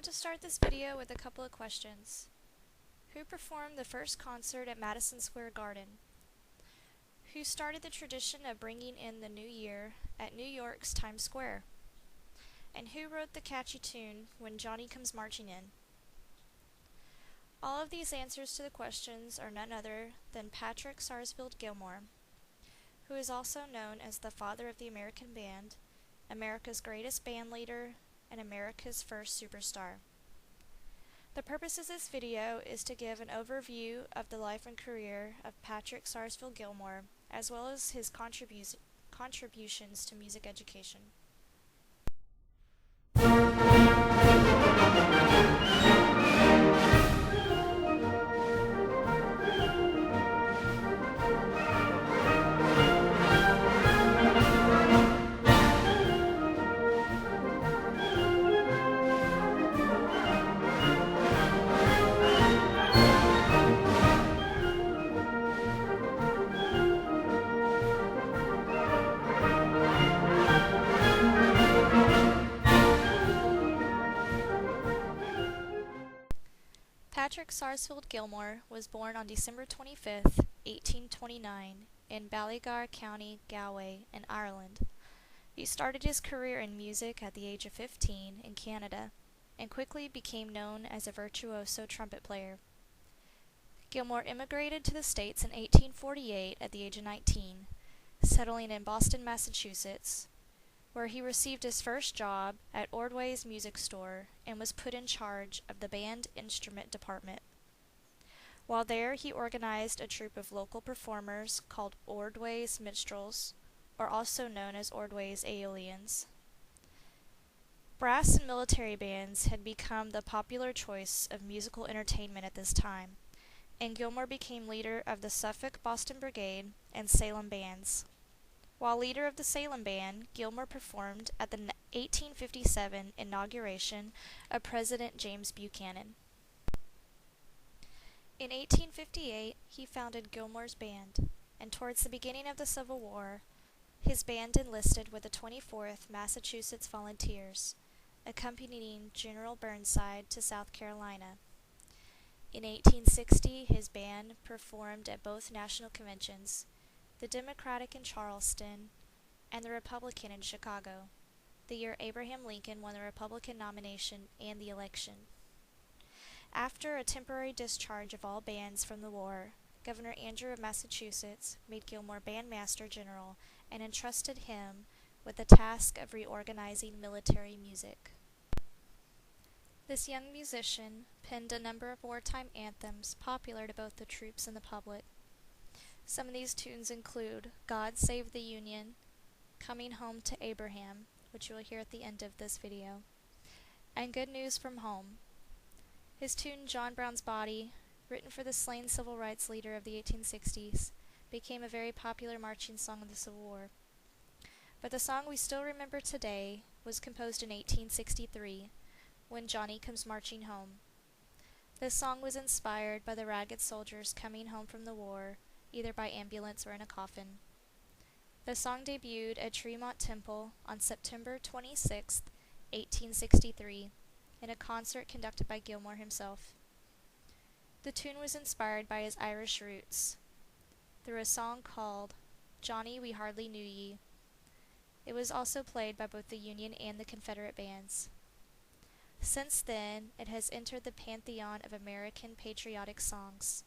want to start this video with a couple of questions. Who performed the first concert at Madison Square Garden? Who started the tradition of bringing in the new year at New York's Times Square? And who wrote the catchy tune, When Johnny Comes Marching In? All of these answers to the questions are none other than Patrick Sarsfield Gilmore, who is also known as the father of the American band, America's greatest band leader, and America's first superstar. The purpose of this video is to give an overview of the life and career of Patrick Sarsfield Gilmore, as well as his contributions to music education. Patrick Sarsfield Gilmore was born on December 25, 1829, in Ballygar County, Galway, in Ireland. He started his career in music at the age of 15 in Canada, and quickly became known as a virtuoso trumpet player. Gilmore immigrated to the States in 1848 at the age of 19, settling in Boston, Massachusetts, where he received his first job at Ordway's Music Store and was put in charge of the band instrument department. While there, he organized a troupe of local performers called Ordway's Minstrels, or also known as Ordway's Aeolians. Brass and military bands had become the popular choice of musical entertainment at this time, and Gilmore became leader of the Suffolk-Boston Brigade and Salem bands. While leader of the Salem Band, Gilmore performed at the 1857 inauguration of President James Buchanan. In 1858, he founded Gilmore's Band, and towards the beginning of the Civil War, his band enlisted with the 24th Massachusetts Volunteers, accompanying General Burnside to South Carolina. In 1860, his band performed at both national conventions, the Democratic in Charleston, and the Republican in Chicago, the year Abraham Lincoln won the Republican nomination and the election. After a temporary discharge of all bands from the war, Governor Andrew of Massachusetts made Gilmore bandmaster general and entrusted him with the task of reorganizing military music. This young musician penned a number of wartime anthems popular to both the troops and the public. Some of these tunes include God Save the Union, Coming Home to Abraham, which you will hear at the end of this video, and Good News from Home. His tune John Brown's Body, written for the slain civil rights leader of the 1860s, became a very popular marching song of the Civil War. But the song we still remember today was composed in 1863, When Johnny Comes Marching Home. This song was inspired by the ragged soldiers coming home from the war, either by ambulance or in a coffin. The song debuted at Tremont Temple on September 26, 1863, in a concert conducted by Gilmore himself. The tune was inspired by his Irish roots, through a song called Johnny We Hardly Knew Ye. It was also played by both the Union and the Confederate bands. Since then, it has entered the pantheon of American patriotic songs.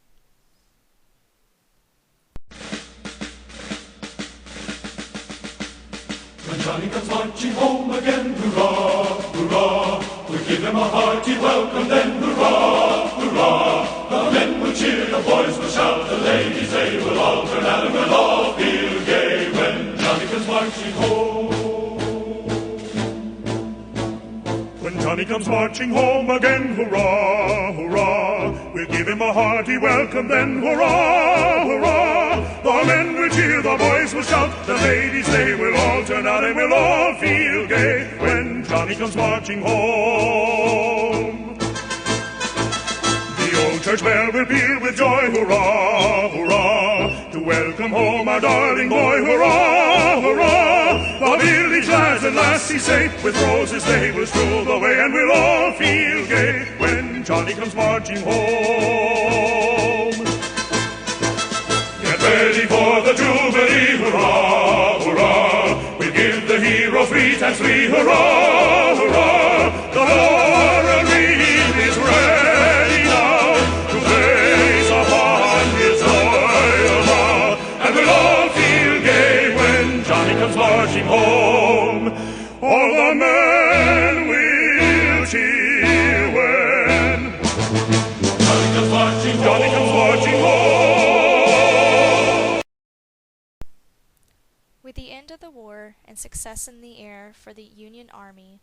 When Johnny comes marching home again, hurrah, hurrah, we'll give him a hearty welcome then, hurrah, hurrah. The men will cheer, the boys will shout, the ladies they will all turn out and we'll all feel gay when Johnny comes marching home. When Johnny comes marching home again, hurrah, hurrah, we'll give him a hearty welcome then, hurrah, hurrah. The men will cheer, the boys will shout, the ladies they will all turn out and we'll all feel gay when Johnny comes marching home. The old church bell will peal with joy, hurrah, hurrah, to welcome home our darling boy, hurrah, hurrah. The village lads at last see safe, with roses they will stroll the way, and we'll all feel gay when Johnny comes marching home. Get ready for the Jubilee, hurrah, hurrah! We'll give the hero 3 times 3, hurrah, hurrah! The laurel wreath is ready now to place upon his royal brow, and we'll all feel gay when Johnny comes marching home. All the men will cheer when Johnny comes marching home. Johnny comes marching home. With the end of the war and success in the air for the Union Army,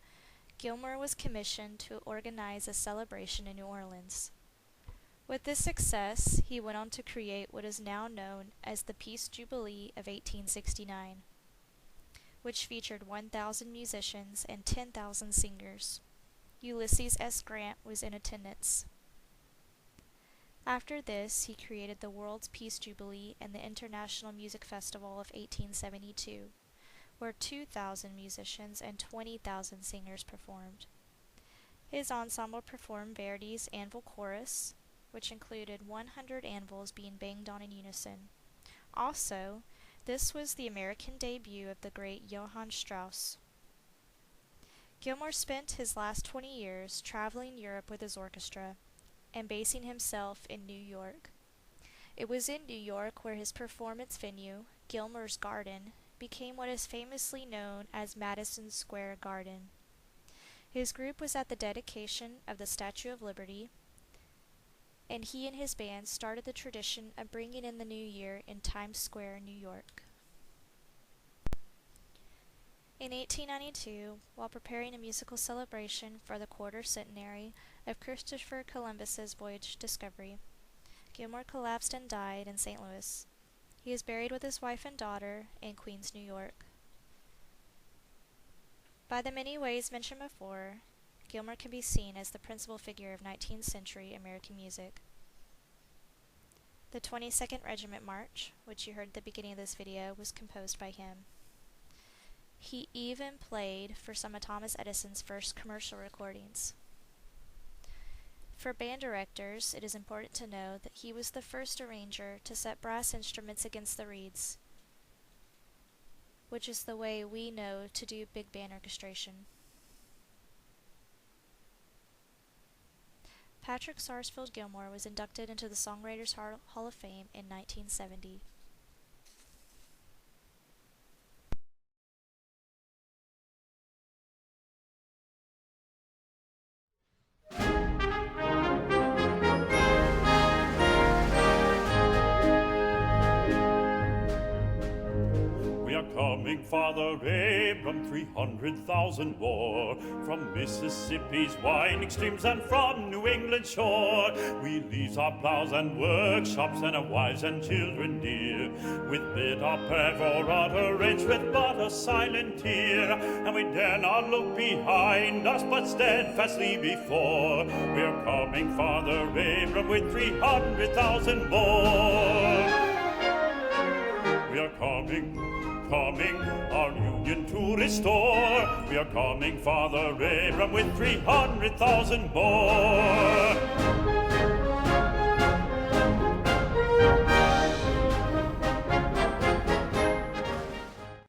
Gilmore was commissioned to organize a celebration in New Orleans. With this success, he went on to create what is now known as the Peace Jubilee of 1869, which featured 1,000 musicians and 10,000 singers. Ulysses S. Grant was in attendance. After this, he created the World's Peace Jubilee and the International Music Festival of 1872, where 2,000 musicians and 20,000 singers performed. His ensemble performed Verdi's Anvil Chorus, which included 100 anvils being banged on in unison. Also, this was the American debut of the great Johann Strauss. Gilmore spent his last 20 years traveling Europe with his orchestra and basing himself in New York. It was in New York where his performance venue, Gilmore's Garden, became what is famously known as Madison Square Garden. His group was at the dedication of the Statue of Liberty, and he and his band started the tradition of bringing in the new year in Times Square, New York. In 1892, while preparing a musical celebration for the quarter centenary of Christopher Columbus's voyage discovery, Gilmore collapsed and died in St. Louis. He is buried with his wife and daughter in Queens, New York. By the many ways mentioned before, Gilmore can be seen as the principal figure of 19th century American music. The 22nd Regiment March, which you heard at the beginning of this video, was composed by him. He even played for some of Thomas Edison's first commercial recordings. For band directors, it is important to know that he was the first arranger to set brass instruments against the reeds, which is the way we know to do big band orchestration. Patrick Sarsfield Gilmore was inducted into the Songwriters Hall of Fame in 1970. Coming, Father Abram, 300,000 more, from Mississippi's winding streams and from New England's shore. We leave our plows and workshops and our wives and children dear, with bit of ever utterance, with but a silent tear. And we dare not look behind us, but steadfastly before. We're coming, Father Abram, with 300,000 more. We are coming, our union to restore. We are coming, Father Abram, with 300,000 more.